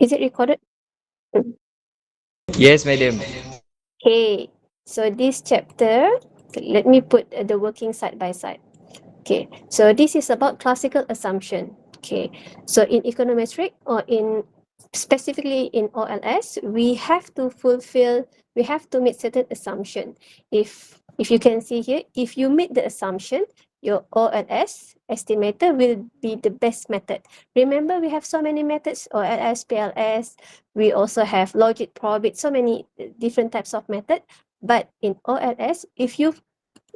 Is it recorded? Yes, madam. Okay, so this chapter, let me put the working side by side. Okay, so this is about classical assumption. Okay, so in econometric or in specifically in OLS, we have to make certain assumption. If you can see here, if you meet the assumption, your OLS estimator will be the best method. Remember, we have so many methods: OLS, PLS. We also have logic, probit, so many different types of method. But in OLS, if you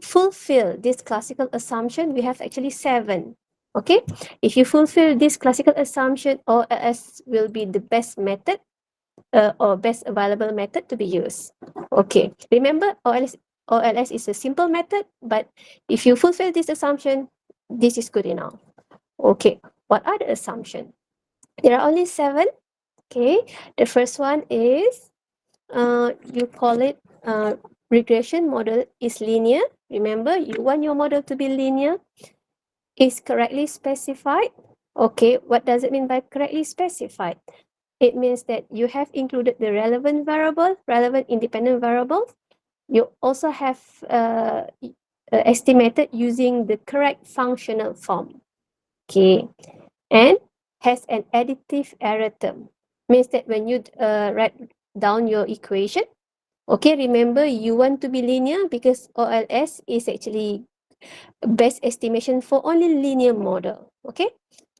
fulfill this classical assumption, we have actually 7. Okay, if you fulfill this classical assumption, OLS will be the best method or best available method to be used. Okay, remember, OLS is a simple method, but if you fulfill this assumption, this is good enough. Okay, what are the assumptions? There are only 7. Okay, the first one is you call it regression model is linear. Remember, you want your model to be linear. Is correctly specified. Okay, what does it mean by correctly specified? It means that you have included the relevant variable, relevant independent variables. You also have estimated using the correct functional form. Okay, and has an additive error term. Means that when you write down your equation, okay, remember you want to be linear because OLS is actually best estimation for only linear model. Okay,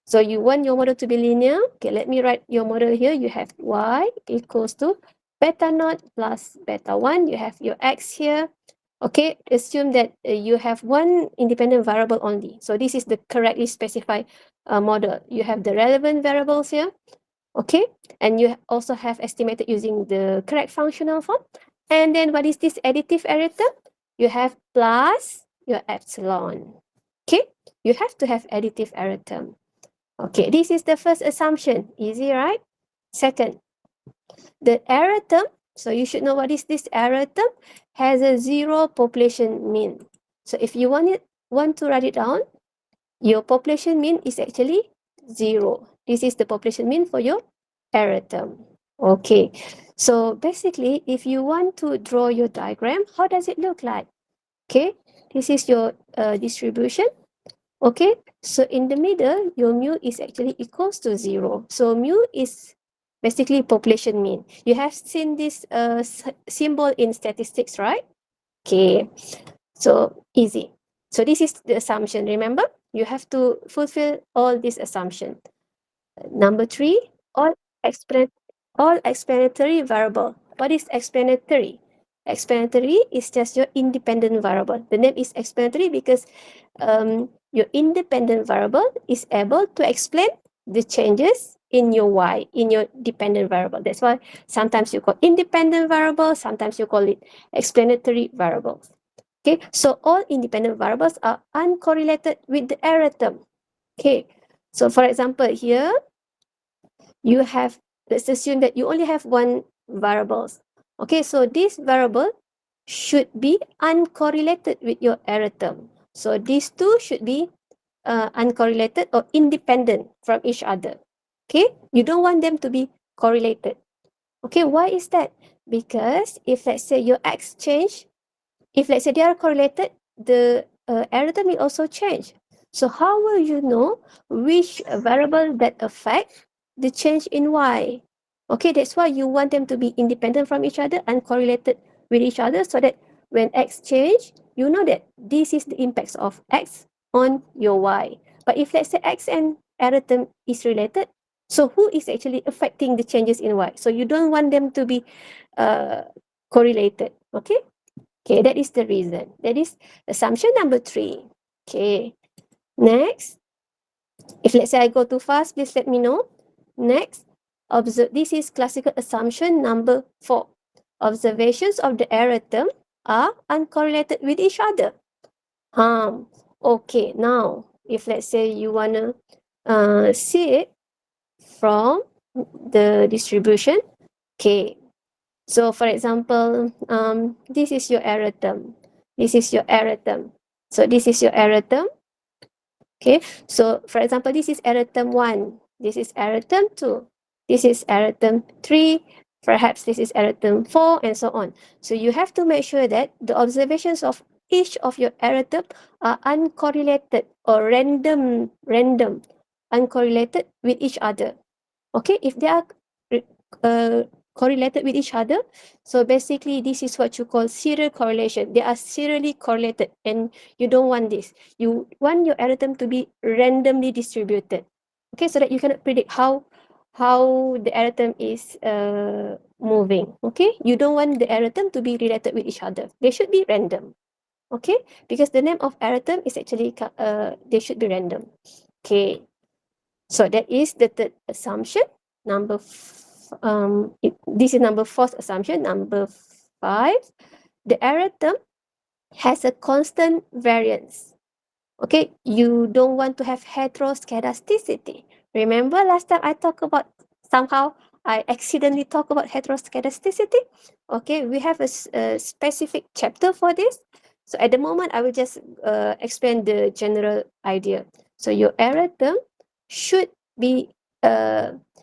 so you want your model to be linear. Okay, let me write your model here. You have y equals to beta naught plus beta 1. You have your x here. Okay, assume that you have one independent variable only. So this is the correctly specified model. You have the relevant variables here. Okay, and you also have estimated using the correct functional form. And then what is this additive error term? You have plus your epsilon. Okay, you have to have additive error term. Okay, this is the first assumption. Easy, right? Second, the error term. So you should know what is this error term. Has a 0 population mean. So if you want to write it down, your population mean is actually 0. This is the population mean for your error term. Okay, so basically, if you want to draw your diagram, how does it look like? Okay, this is your distribution. Okay, so in the middle, your mu is actually equals to 0. So mu is basically population mean. You have seen this symbol in statistics, right? Okay, so easy. So this is the assumption. Remember, you have to fulfill all these assumptions. Number 3, all explan all explanatory variable. What is explanatory? Explanatory is just your independent variable. The name is explanatory because your independent variable is able to explain the changes in your y, in your dependent variable. That's why sometimes you call independent variable, sometimes you call it explanatory variables. Okay, so all independent variables are uncorrelated with the error term. Okay, so for example here, you have, let's assume that you only have one variables. Okay, so this variable should be uncorrelated with your error term. So these two should be uncorrelated or independent from each other. Okay, you don't want them to be correlated. Okay, why is that? Because if let's say your x change, if let's say they are correlated, the error term will also change. So how will you know which variable that affect the change in y? Okay, that's why you want them to be independent from each other and correlated with each other so that when x change, you know that this is the impacts of x on your y. But if let's say x and error term is related, so who is actually affecting the changes in y? So you don't want them to be correlated. Okay. Okay, that is the reason. That is assumption number 3. Okay, next. If let's say I go too fast, please let me know. Next, observe. This is classical assumption number 4. Observations of the error term are uncorrelated with each other. Okay, now, if let's say you want to see it from the distribution, okay. So for example, this is your error term. This is your error term. So this is your error term. Okay. So for example, this is error term 1. This is error term 2. this is error term 3, perhaps this is error term 4, and so on. So you have to make sure that the observations of each of your error term are uncorrelated or random, uncorrelated with each other. Okay, if they are uh, correlated with each other, so basically this is what you call serial correlation. They are serially correlated, and you don't want this. You want your error term to be randomly distributed. Okay, so that you cannot predict how the error term is moving. Okay, you don't want the error term to be related with each other. They should be random. Okay, because the name of error term is actually they should be random. Okay, so that is the third assumption. This is number fourth assumption. Number 5, the error term has a constant variance. Okay, you don't want to have heteroscedasticity. Remember last time I talked about, somehow I accidentally talk about heteroscedasticity. Okay, we have a specific chapter for this. So at the moment, I will just explain the general idea. So your error term should be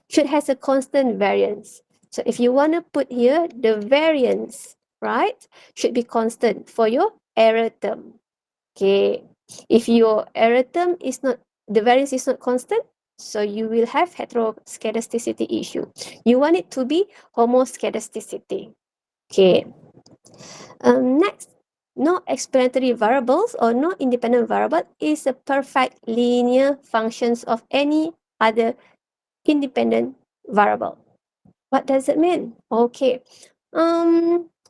should has a constant variance. So if you want to put here the variance, right, should be constant for your error term. Okay, if your error term is not, the variance is not constant, so you will have heteroscedasticity issue. You want it to be homoscedasticity. Okay. Next, no explanatory variables or no independent variable is a perfect linear functions of any other independent variable. What does it mean? Okay.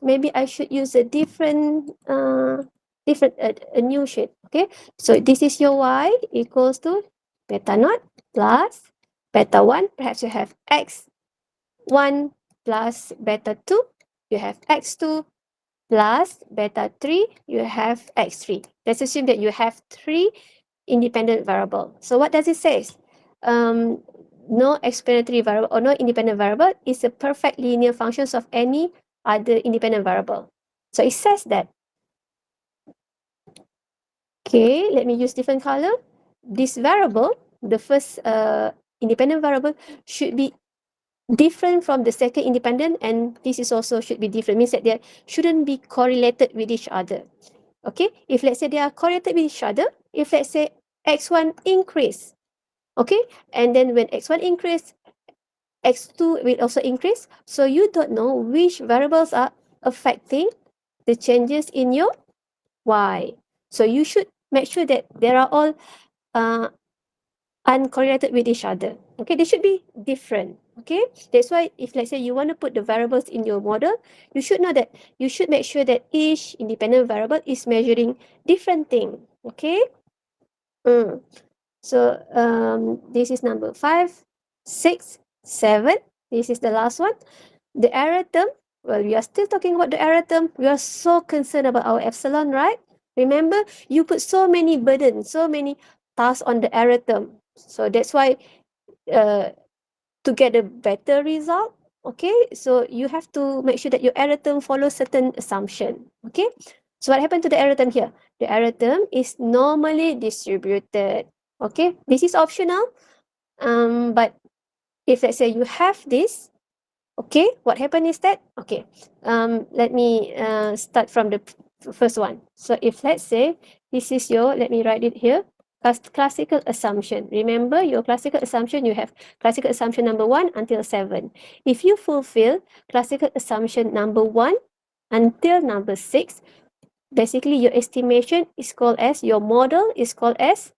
Maybe I should use a different a new shape. Okay, so this is your y equals to beta naught plus beta 1. Perhaps you have x1 plus beta 2. You have x2 plus beta 3. You have x3. Let's assume that you have 3 independent variable. So what does it say? No explanatory variable or no independent variable is a perfect linear functions of any other independent variable. So it says that, okay, let me use different color. This variable, the first independent variable, should be different from the second independent, and this is also should be different, means that they shouldn't be correlated with each other. Okay, if let's say they are correlated with each other, if let's say x1 increase, okay, and then when x1 increase, x2 will also increase. So you don't know which variables are affecting the changes in your y. So you should make sure that they are all uncorrelated with each other. Okay, they should be different. Okay, that's why if let's say you want to put the variables in your model, you should know that you should make sure that each independent variable is measuring different thing. Okay. So this is number 5, 6, 7. This is the last one. The error term. Well, we are still talking about the error term. We are so concerned about our epsilon, right? Remember, you put so many burdens, so many tasks on the error term. So that's why to get a better result, okay, so you have to make sure that your error term follows certain assumption. Okay, so what happened to the error term here? The error term is normally distributed. Okay, this is optional, but if let's say you have this, okay, what happened is that, okay, let me start from the first one. So if let's say this is your, let me write it here, classical assumption. Remember your classical assumption, you have classical assumption number 1 until 7. If you fulfill classical assumption number 1 until number 6, basically your estimation is called as, your model is called as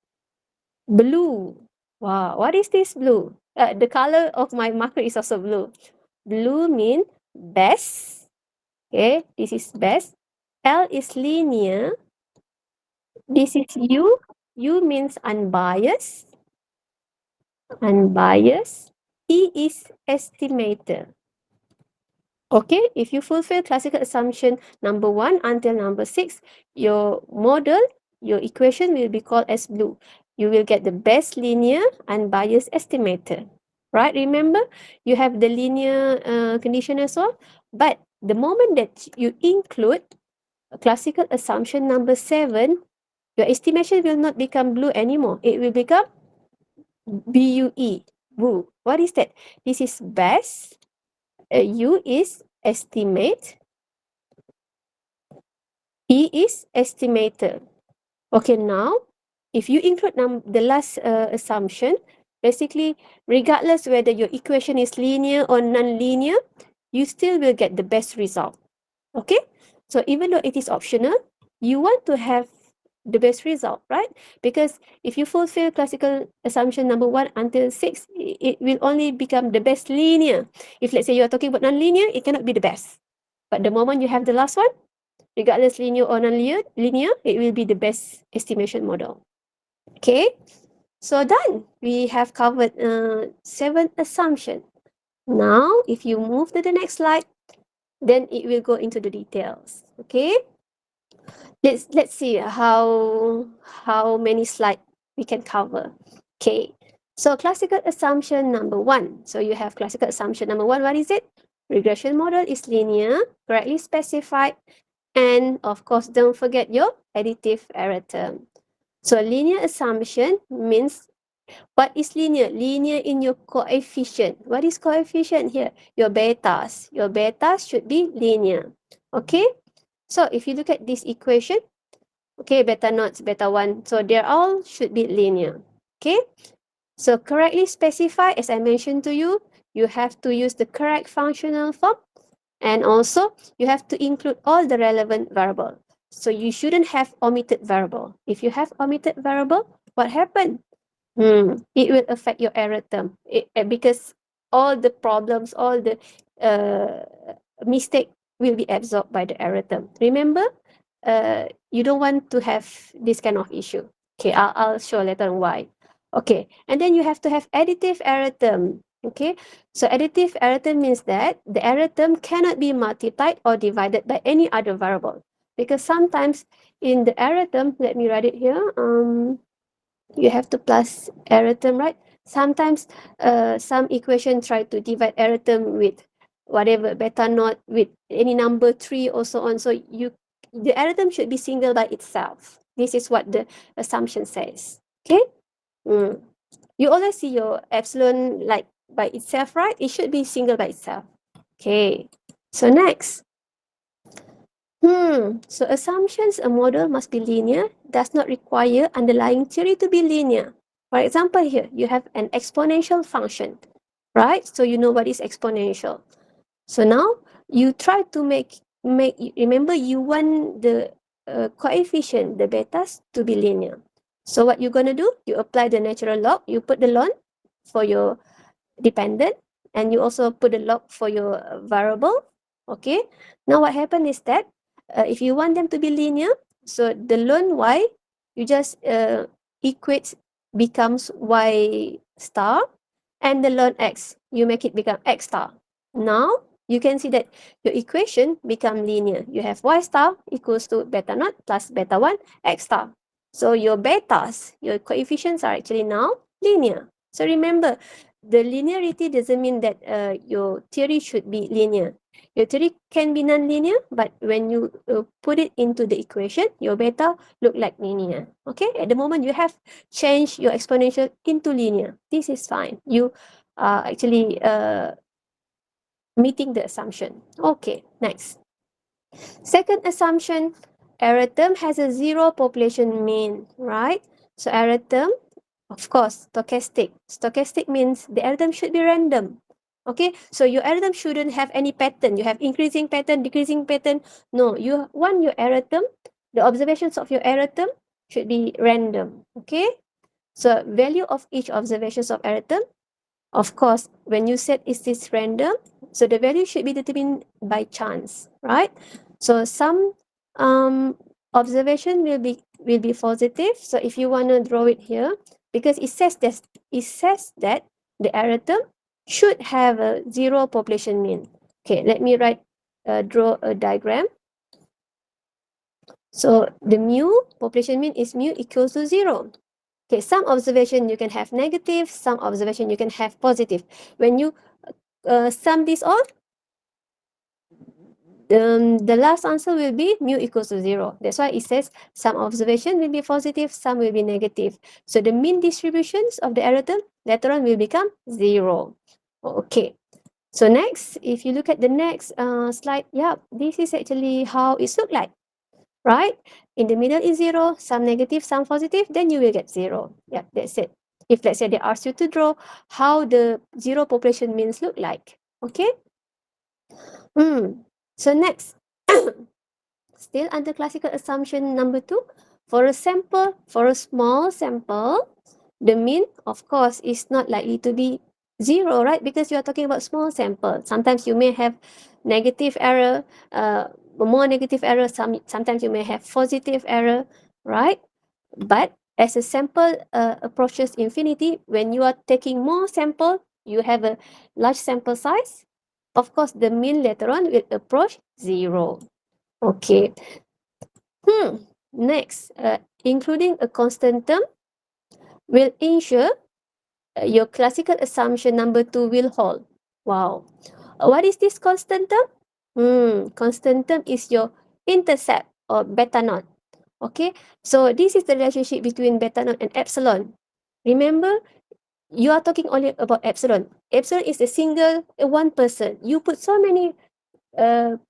blue. Wow, what is this blue? The color of my marker is also blue. Blue mean best. Okay, this is best. L is linear. This is U. U means unbiased. Unbiased. E is estimator. Okay, if you fulfill classical assumption number 1 until number 6, your model, your equation will be called as blue. You will get the best linear unbiased estimator. Right? Remember, you have the linear condition as well. But the moment that you include classical assumption number 7, your estimation will not become blue anymore. It will become BUE, Woo. What is that? This is best. U is estimate. E is estimator. Okay, now if you include the last assumption, basically, regardless whether your equation is linear or non-linear, you still will get the best result. Okay, so even though it is optional, you want to have the best result, right? Because if you fulfill classical assumption number 1 until 6, it will only become the best linear. If let's say you are talking about non-linear, it cannot be the best. But the moment you have the last one, regardless linear or non-linear, it will be the best estimation model. Okay, so done. We have covered 7 assumptions. Now, if you move to the next slide, then it will go into the details. Okay, let's see how many slides we can cover. Okay, so classical assumption number 1. So you have classical assumption number 1. What is it? Regression model is linear, correctly specified, and of course, don't forget your additive error term. So linear assumption means what is linear? Linear in your coefficient. What is coefficient here? Your betas. Your betas should be linear. Okay? So if you look at this equation, okay, beta naught, beta 1. So they all should be linear. Okay? So correctly specify, as I mentioned to you, you have to use the correct functional form. And also, you have to include all the relevant variable. So you shouldn't have omitted variable. If you have omitted variable, what happened? It will affect your error term because all the problems, all the uh, mistake will be absorbed by the error term. Remember, you don't want to have this kind of issue. Okay, I'll show later on why. Okay, and then you have to have additive error term. Okay, so additive error term means that the error term cannot be multiplied or divided by any other variable. Because sometimes in the error term, let me write it here. You have to plus error term, right? Sometimes some equation try to divide error term with whatever beta naught with any number 3 or so on. So the error term should be single by itself. This is what the assumption says. Okay. You always see your epsilon like by itself, right? It should be single by itself. Okay. So next. So assumptions a model must be linear does not require underlying theory to be linear. For example, here you have an exponential function, right? So you know what is exponential. So now you try to make remember you want the coefficient, the betas, to be linear. So what you're gonna do? You apply the natural log. You put the log for your dependent, and you also put a log for your variable. Okay. Now what happened is that if you want them to be linear, so the ln y, you just equate becomes y star, and the ln x, you make it become x star. Now you can see that your equation become linear. You have y star equals to beta naught plus beta 1 x star. So your betas, your coefficients are actually now linear. So remember, the linearity doesn't mean that your theory should be linear. Your theory can be non-linear, but when you put it into the equation, your beta look like linear. Okay, at the moment you have changed your exponential into linear. This is fine. You are actually meeting the assumption. Okay, next. Second assumption, error term has a zero population mean, right? So error term, of course, stochastic. Stochastic means the error term should be random. Okay, so your error term shouldn't have any pattern. You have increasing pattern, decreasing pattern. No, you want your error term, the observations of your error term should be random. Okay, so value of each observations of error term, of course, when you set is this random, so the value should be determined by chance, right? So some observation will be positive. So if you want to draw it here, because it says that the error term should have a zero population mean. Okay, let me draw a diagram. So the mu population mean is mu equals to 0. Okay, some observation you can have negative, some observation you can have positive. When you sum this all, the last answer will be mu equals to 0. That's why it says some observation will be positive, some will be negative. So the mean distributions of the error term later on will become 0. Okay. So next, if you look at the next slide, yeah, this is actually how it looks like, right? In the middle is 0, some negative, some positive, then you will get 0. Yeah, that's it. If let's say they ask you to draw how the 0 population means look like, okay? So next, still under classical assumption number 2, for a sample, for a small sample, the mean, of course, is not likely to be 0, right? Because you are talking about small sample. Sometimes you may have negative error, more negative error, sometimes you may have positive error, right? But as a sample approaches infinity, when you are taking more sample, you have a large sample size, of course, the mean later on will approach 0. Okay. Next, including a constant term will ensure your classical assumption number 2 will hold. Wow. What is this constant term? Constant term is your intercept or beta naught. Okay. So this is the relationship between beta naught and epsilon. Remember, you are talking only about epsilon. Epsilon is a single, one person. You put so many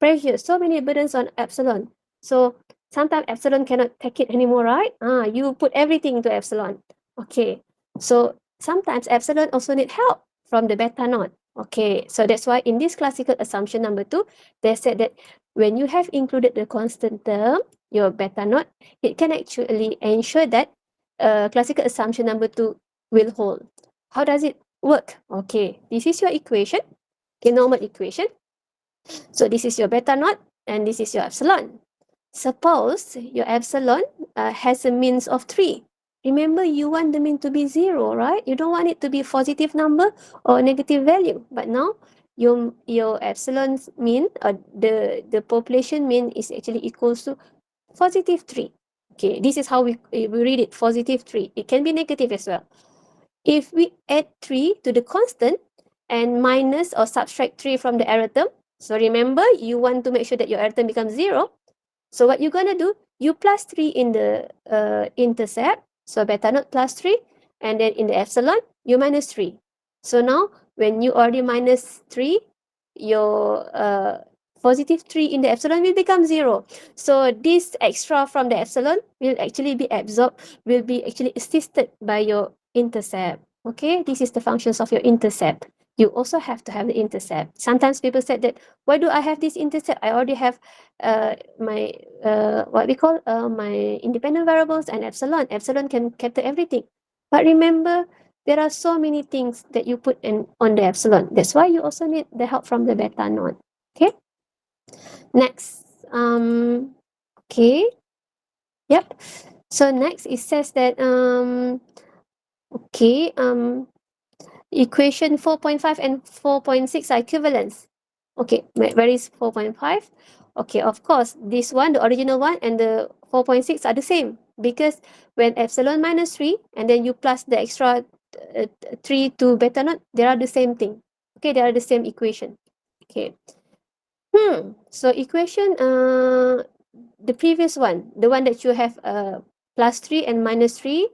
pressure, so many burdens on epsilon. So sometimes epsilon cannot take it anymore, right? You put everything to epsilon. Okay. So sometimes epsilon also need help from the beta naught. Okay. So that's why in this classical assumption number 2, they said that when you have included the constant term, your beta naught, it can actually ensure that classical assumption number 2 will hold. How does it work? Okay. This is your equation. Okay, normal equation. So this is your beta naught and this is your epsilon. Suppose your epsilon has a means of 3. Remember, you want the mean to be 0, right? You don't want it to be a positive number or a negative value. But now, your epsilon's mean, the population mean is actually equals to positive 3. Okay, this is how we read it, positive 3. It can be negative as well. If we add 3 to the constant and minus or subtract 3 from the error term, so remember, you want to make sure that your error term becomes 0. So what you're going to do, you plus 3 in the intercept, so beta naught plus 3, and then in the epsilon, you minus 3. So now, when you already minus 3, your positive 3 in the epsilon will become 0. So this extra from the epsilon will actually be absorbed, will be actually assisted by your intercept. Okay, this is the functions of your intercept. You also have to have the intercept. Sometimes people said that, why do I have this intercept? I already have my what we call my independent variables and epsilon. Epsilon can capture everything. But remember, there are so many things that you put in on the epsilon. That's why you also need the help from the beta naught. Okay. Next. Okay. Yep. So next it says that okay, equation 4.5 and 4.6 are equivalents. Okay, where is 4.5? Okay, of course, this one, the original one, and the 4.6 are the same, because when epsilon minus 3, and then you plus the extra 3 to beta naught, they are the same thing. Okay, they are the same equation. Okay. So equation, the previous one, the one that you have plus 3 and minus 3,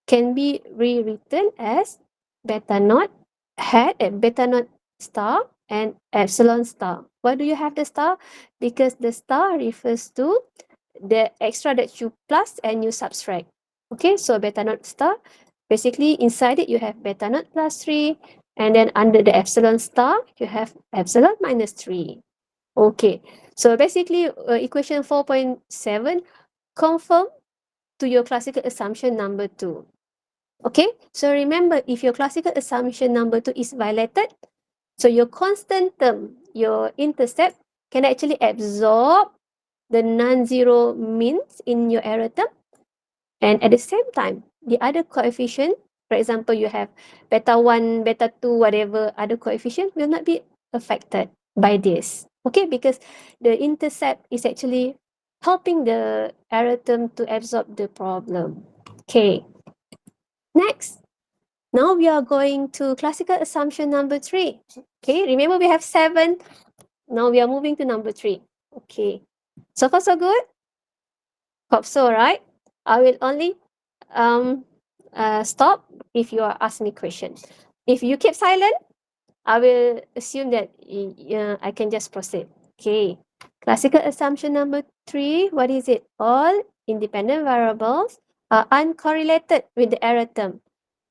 can be rewritten as beta naught hat and beta naught star and epsilon star. Why do you have the star? Because the star refers to the extra that you plus and you subtract. Okay, so beta naught star, basically inside it you have beta naught plus 3, and then under the epsilon star you have epsilon minus 3. Okay, so basically equation 4.7 confirm to your classical assumption number 2. Okay, so remember, if your classical assumption number 2 is violated, so your constant term, your intercept, can actually absorb the non-zero means in your error term. And at the same time, the other coefficient, for example, you have beta 1, beta 2, whatever other coefficient will not be affected by this. Okay, because the intercept is actually helping the error term to absorb the problem. Okay, next. Now we are going to classical assumption number 3. Okay, remember we have 7. Now we are moving to number 3. Okay, so far so good? Hope so, right? I will only stop if you are asking me question. If you keep silent, I will assume that I can just proceed. Okay. Classical assumption number 3. What is it? All independent variables are uncorrelated with the error term.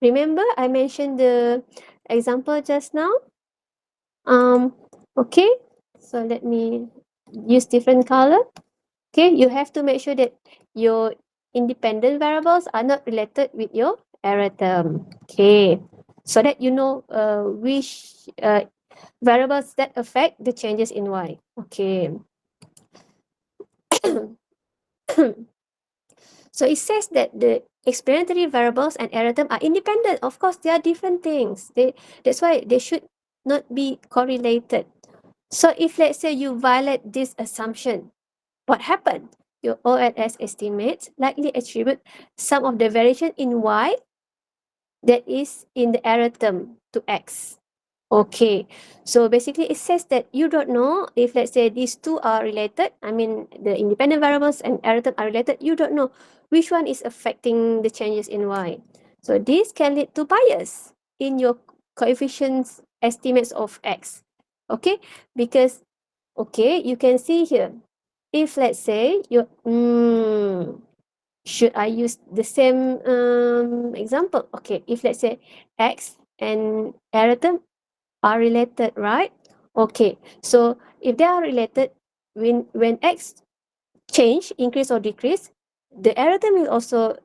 Remember, I mentioned the example just now. Okay. So let me use different color. Okay, you have to make sure that your independent variables are not related with your error term. Okay, so that you know which variables that affect the changes in y. Okay. So it says that the explanatory variables and error term are independent. Of course, they are different things. That's why they should not be correlated. So if let's say you violate this assumption, what happened? Your OLS estimates likely attribute some of the variation in y that is in the error term to x. Okay, so basically it says that you don't know if let's say these two are related. I mean, the independent variables and error term are related. You don't know which one is affecting the changes in y. So this can lead to bias in your coefficients estimates of x. Okay, because okay, you can see here. If let's say you should I use the same example? Okay, if let's say x and error term are related, right? Okay, so if they are related, when x change, increase or decrease, the error term will also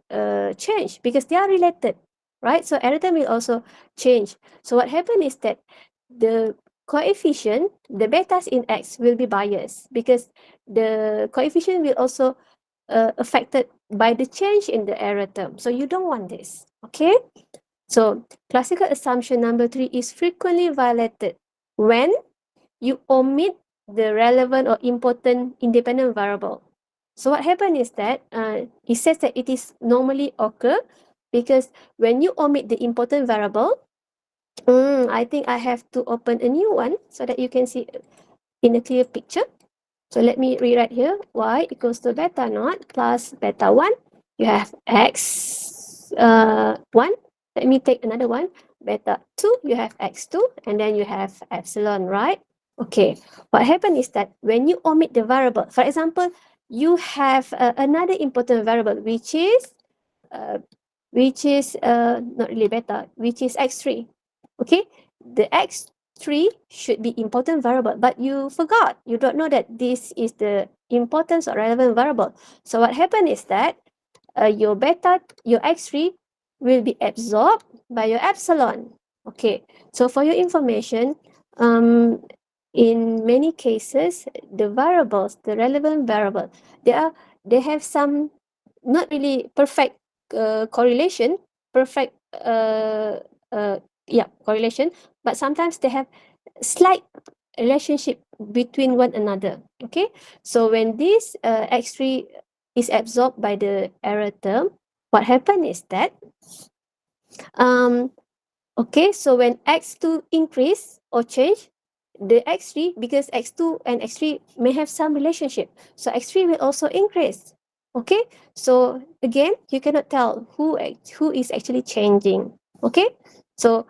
change because they are related, right? So error term will also change. So what happened is that the coefficient, the betas in x will be biased because the coefficient will also affected by the change in the error term. So you don't want this, okay? So classical assumption number 3 is frequently violated when you omit the relevant or important independent variable. So what happened is that it says that it is normally occur because when you omit the important variable, I think I have to open a new one so that you can see in a clear picture. So let me rewrite here. Y equals to beta naught plus beta 1. You have x 1. Let me take another one. Beta 2, you have x2. And then you have epsilon, right? Okay. What happened is that when you omit the variable, for example, you have another important variable, which is not really beta, which is x3. Okay. The x3 should be important variable, but you forgot. You don't know that this is the importance or relevant variable. So what happened is that your beta, your x3 will be absorbed by your epsilon. Okay, so for your information, in many cases, the variables, the relevant variable, they have some not really perfect correlation, perfect correlation, but sometimes they have slight relationship between one another. Okay, so when this x3 is absorbed by the error term, what happened is that okay, so when x2 increase or change, the x3, because x2 and x3 may have some relationship, so x3 will also increase. Okay, so again, you cannot tell who is actually changing. Okay, so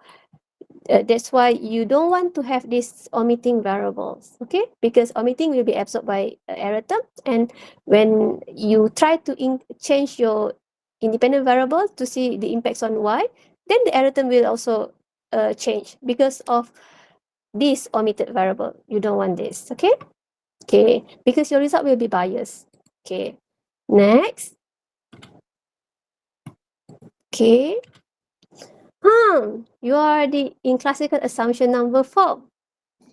that's why you don't want to have these omitting variables, okay? Because omitting will be absorbed by error term, and when you try to change your independent variable to see the impacts on y, then the error term will also change because of this omitted variable. You don't want this, okay? Okay, because your result will be biased. Okay, next. Okay. You are in classical assumption number 4.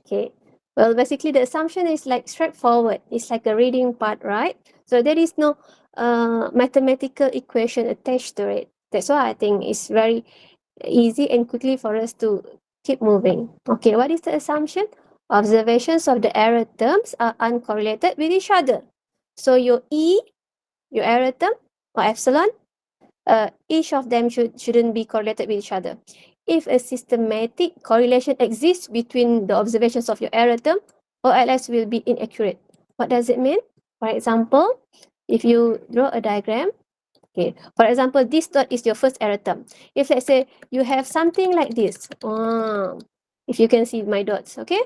Okay. Well, basically the assumption is like straightforward. It's like a reading part, right? So there is no mathematical equation attached to it. That's why I think it's very easy and quickly for us to keep moving. Okay, what is the assumption? Observations of the error terms are uncorrelated with each other. So your E, your error term, or epsilon, each of them shouldn't be correlated with each other. If a systematic correlation exists between the observations of your error term, OLS will be inaccurate. What does it mean? For example, if you draw a diagram, Okay, for example, this dot is your first error term. If let's say you have something like this, if you can see my dots, okay?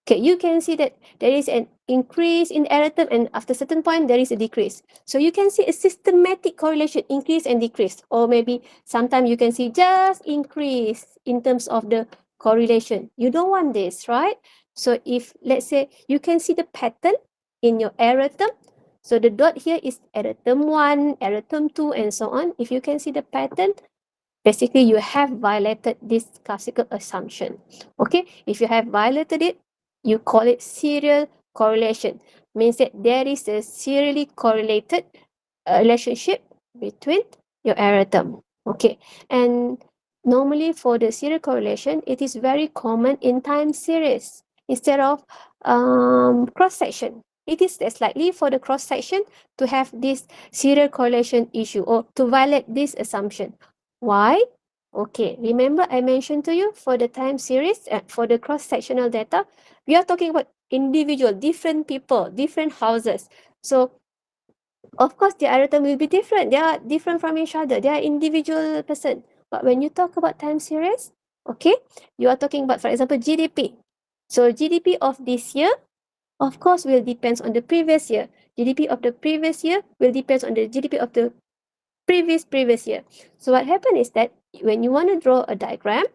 Okay, you can see that there is an increase in error term, and after certain point, there is a decrease. So you can see a systematic correlation, increase and decrease. Or maybe sometimes you can see just increase in terms of the correlation. You don't want this, right? So if, let's say, you can see the pattern in your error term. So the dot here is error term 1, error term 2, and so on. If you can see the pattern, basically you have violated this classical assumption. Okay, if you have violated it, you call it serial correlation. Means that there is a serially correlated relationship between your error term. Okay, and normally for the serial correlation, it is very common in time series instead of cross section. It is less likely for the cross section to have this serial correlation issue or to violate this assumption. Why? Okay, remember I mentioned to you for the time series, for the cross-sectional data, we are talking about individual, different people, different houses. So, of course, the error term will be different. They are different from each other. They are individual person. But when you talk about time series, okay, you are talking about, for example, GDP. So, GDP of this year, of course, will depends on the previous year. GDP of the previous year will depends on the GDP of the previous year. So what happened is that when you want to draw a diagram,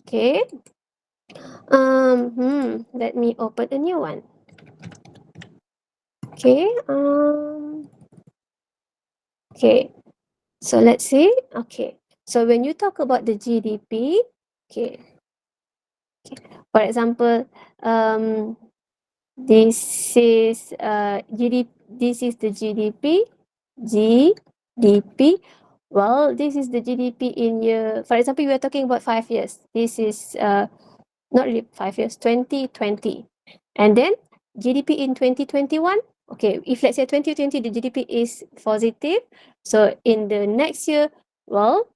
okay, let me open a new one. Okay, okay, so let's see. Okay, so when you talk about the GDP, okay, for example, this is GDP. This is the GDP. GDP. Well, this is the GDP in year. For example, we are talking about 5 years. This is not really 5 years, 2020. And then GDP in 2021. Okay, if let's say 2020 the GDP is positive, so in the next year, well,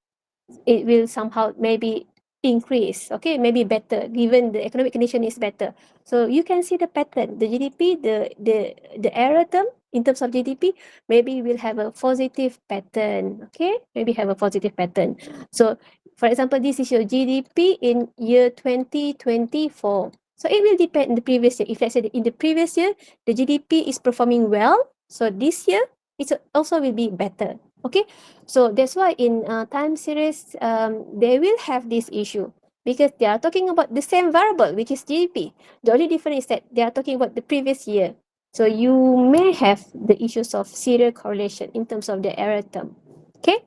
it will somehow maybe increase, okay, maybe better given the economic condition is better. So you can see the pattern, the GDP, the error term in terms of GDP, maybe will have a positive pattern, okay, maybe have a positive pattern. So for example, this is your GDP in year 2024. So it will depend in the previous year. If let's say in the previous year the GDP is performing well, so this year it also will be better, okay. So that's why in time series, they will have this issue because they are talking about the same variable, which is GDP. The only difference is that they are talking about the previous year. So you may have the issues of serial correlation in terms of the error term. Okay?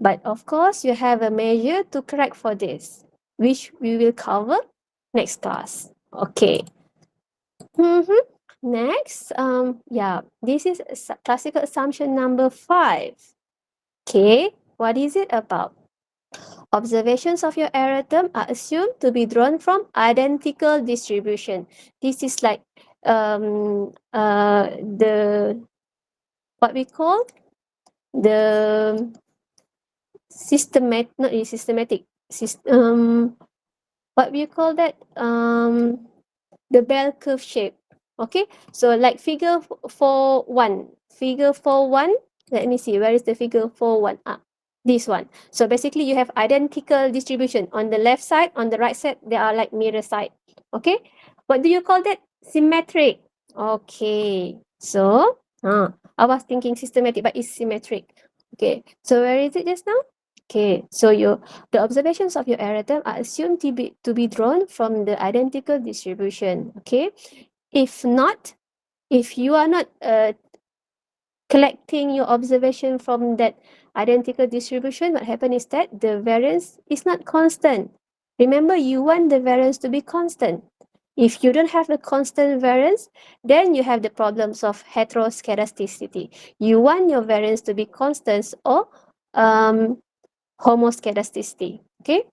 But of course, you have a measure to correct for this, which we will cover next class. Okay. Next, this is classical assumption number 5. Okay, what is it about? Observations of your error term are assumed to be drawn from identical distribution. This is like the what we call the systematic, not really systematic, what we call that, the bell curve shape. Okay, so like figure 4.1, figure 4.1. Let me see, where is the figure 4.1? This one. So basically you have identical distribution on the left side, on the right side, they are like mirror side. Okay, what do you call that? Symmetric. Okay, so I was thinking systematic, but it's symmetric. Okay, so where is it just now? Okay, so the observations of your error term are assumed to be drawn from the identical distribution. Okay, if not, if you are not collecting your observation from that identical distribution, what happens is that the variance is not constant. Remember, you want the variance to be constant. If you don't have a constant variance, then you have the problems of heteroscedasticity. You want your variance to be constant or homoscedasticity. Okay,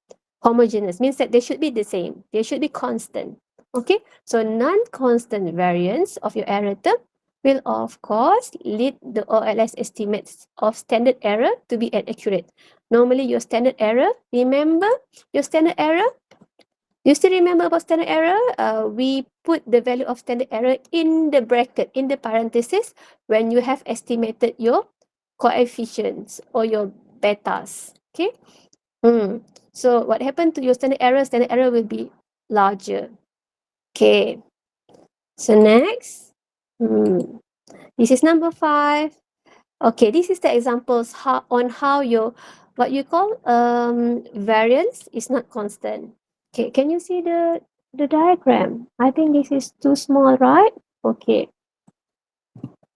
homogeneous means that they should be the same. They should be constant. Okay, so non-constant variance of your error term will of course lead the OLS estimates of standard error to be inaccurate. Normally your standard error, remember your standard error? You still remember about standard error? We put the value of standard error in the bracket, in the parenthesis when you have estimated your coefficients or your betas. Okay. So what happened to your standard error? Standard error will be larger. Okay. So next, this is number 5. Okay, this is the examples on how your what you call variance is not constant. Okay, can you see the diagram? I think this is too small, right? Okay.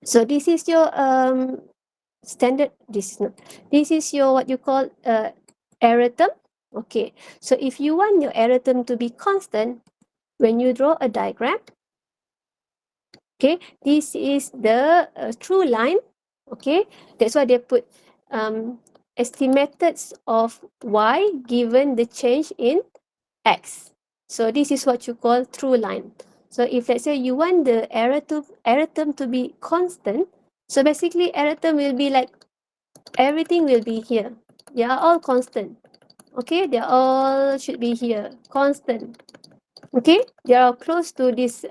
So this is your standard. This is your what you call error term. Okay. So if you want your error term to be constant, when you draw a diagram, okay, this is the true line. Okay, that's why they put estimated of y given the change in x. So this is what you call true line. So if let's say you want the error term to be constant, so basically error term will be like everything will be here. They are all constant. Okay, they all should be here, constant. Okay, they are close to this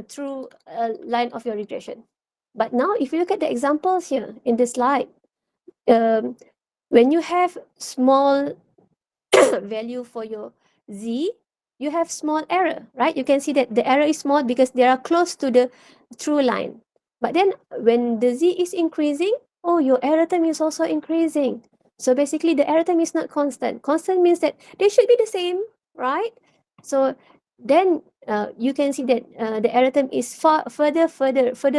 true line of your regression. But now if you look at the examples here in the slide, when you have small value for your z, you have small error, right? You can see that the error is small because they are close to the true line. But then when the z is increasing, oh, your error term is also increasing. So basically the error term is not constant. Constant means that they should be the same, right? So then you can see that the error term is further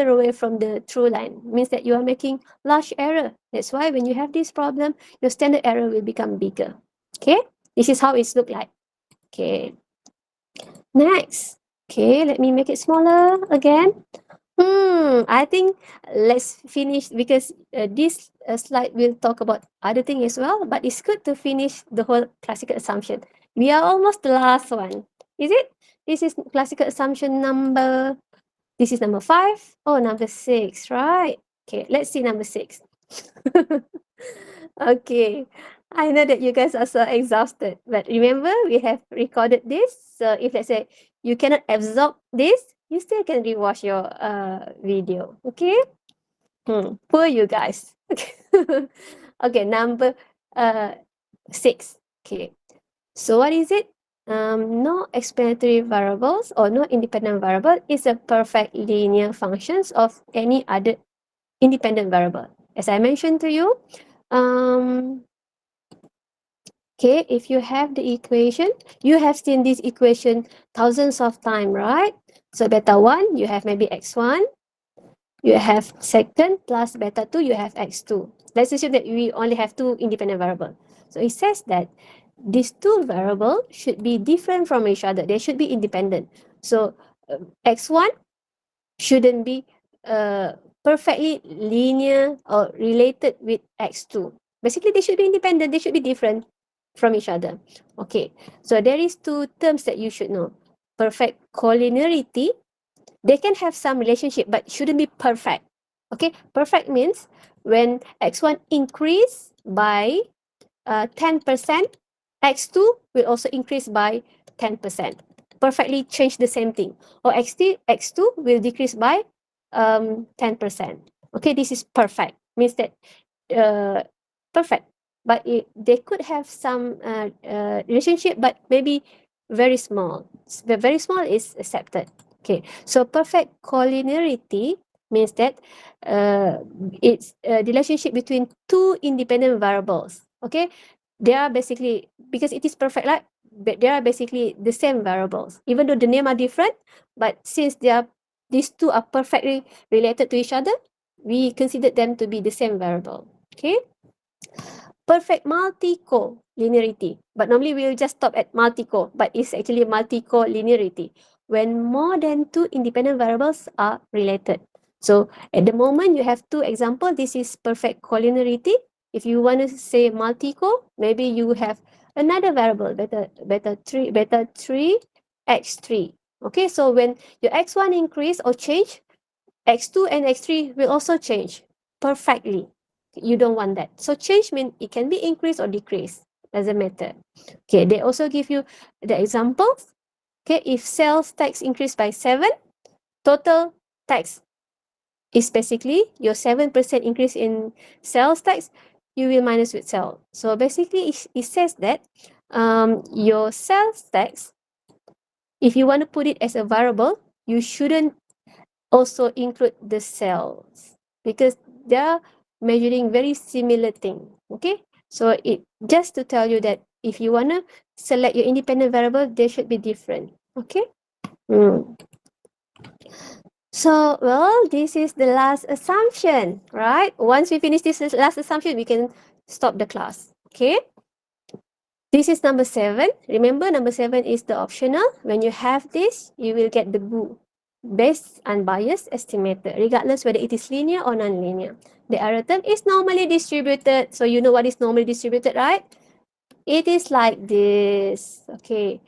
away from the true line. Means that you are making large error. That's why when you have this problem, your standard error will become bigger. Okay, this is how it's look like. Okay, next. Okay, let me make it smaller again. I think let's finish because this slide will talk about other thing as well, but it's good to finish the whole classical assumption. We are almost the last one. Is it? This is classical assumption number, this is number 5. Oh, number 6, right? Okay, let's see number 6. Okay, I know that you guys are so exhausted, but remember we have recorded this. So if let's say you cannot absorb this, you still can rewatch your video. Okay. Poor you guys. Okay. Okay, number 6. Okay. So what is it? No explanatory variables or no independent variable is a perfect linear functions of any other independent variable. As I mentioned to you, okay, if you have the equation, you have seen this equation thousands of times, right? So beta 1, you have maybe x1, you have second plus beta 2, you have x2. Let's assume that we only have 2 independent variables. So it says that these 2 variables should be different from each other. They should be independent. So x1 shouldn't be perfectly linear or related with x2. Basically, they should be independent. They should be different from each other. Okay, so there is 2 terms that you should know. Perfect collinearity. They can have some relationship, but shouldn't be perfect. Okay, perfect means when x1 increase by 10%, x2 will also increase by 10%. Perfectly change the same thing. Or x2 will decrease by 10%. Okay, this is perfect. Means that perfect. But they could have some relationship, but maybe very small. The very small is accepted. Okay, so perfect collinearity means that it's the relationship between 2 independent variables. Okay, they are basically, because it is perfect, like they are basically the same variables, even though the name are different. But since these 2 are perfectly related to each other, we consider them to be the same variable. Okay. Perfect multi-collinearity. But normally we will just stop at multi-co, but it's actually multi-collinearity when more than 2 independent variables are related. So at the moment you have 2 examples. This is perfect collinearity. If you want to say multi-co, maybe you have another variable, beta 3, x3. Okay, so when your x1 increase or change, x2 and x3 will also change perfectly. You don't want that. So change means it can be increased or decreased. Doesn't matter. Okay, they also give you the examples. Okay, if sales tax increased by 7, total tax is basically your 7% increase in sales tax, you will minus with sale. So basically it says that your sales tax, if you want to put it as a variable, you shouldn't also include the sales because they are measuring very similar thing. Okay, so it just to tell you that if you want to select your independent variable, they should be different. Okay. So, well, this is the last assumption, right? Once we finish this last assumption, we can stop the class. Okay. This is number 7. Remember, number 7 is the optional. When you have this, you will get the BU, best unbiased estimator, regardless whether it is linear or non-linear. The error term is normally distributed. So you know what is normally distributed, right? It is like this. Okay.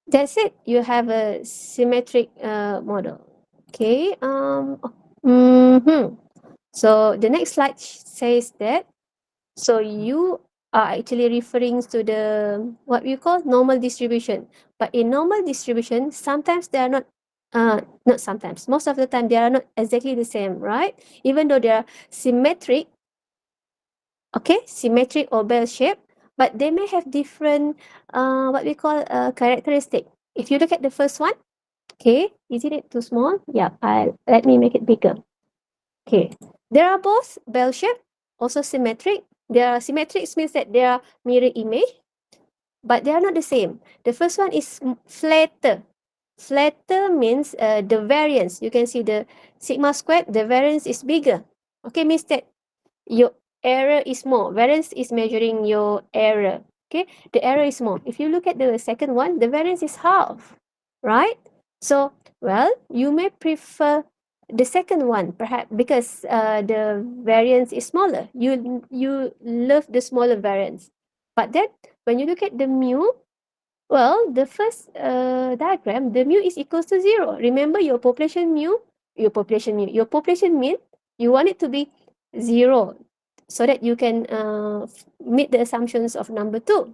That's it. You have a symmetric model. Okay. So the next slide says that. So you are actually referring to the what we call normal distribution. But in normal distribution, sometimes they are not sometimes. Most of the time, they are not exactly the same, right? Even though they are symmetric, okay, symmetric or bell shape, but they may have different what we call characteristic. If you look at the first one, okay, isn't it too small? Yeah, let me make it bigger. Okay, there are both bell shape, also symmetric. They are symmetric means that they are mirror image, but they are not the same. The first one is flatter. Flatter means the variance. You can see the sigma squared, the variance is bigger. Okay, means that your error is more. Variance is measuring your error. Okay, the error is more. If you look at the second one, the variance is half, right? So, well, you may prefer the second one, perhaps because the variance is smaller. You love the smaller variance, but then when you look at the mu, well, the first diagram, the mu is equals to 0. Remember your population mean, you want it to be 0 so that you can meet the assumptions of number 2.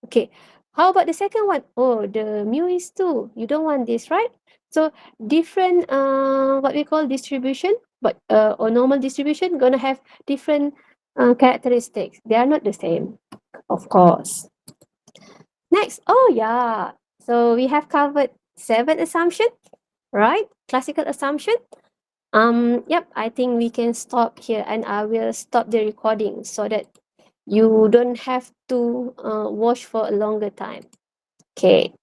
Okay, how about the second one? Oh, the mu is 2. You don't want this, right? So different what we call distribution, but or normal distribution gonna have different characteristics. They are not the same, of course. Next, oh yeah. So we have covered 7 assumptions, right? Classical assumption. Yep, I think we can stop here and I will stop the recording so that you don't have to watch for a longer time. Okay.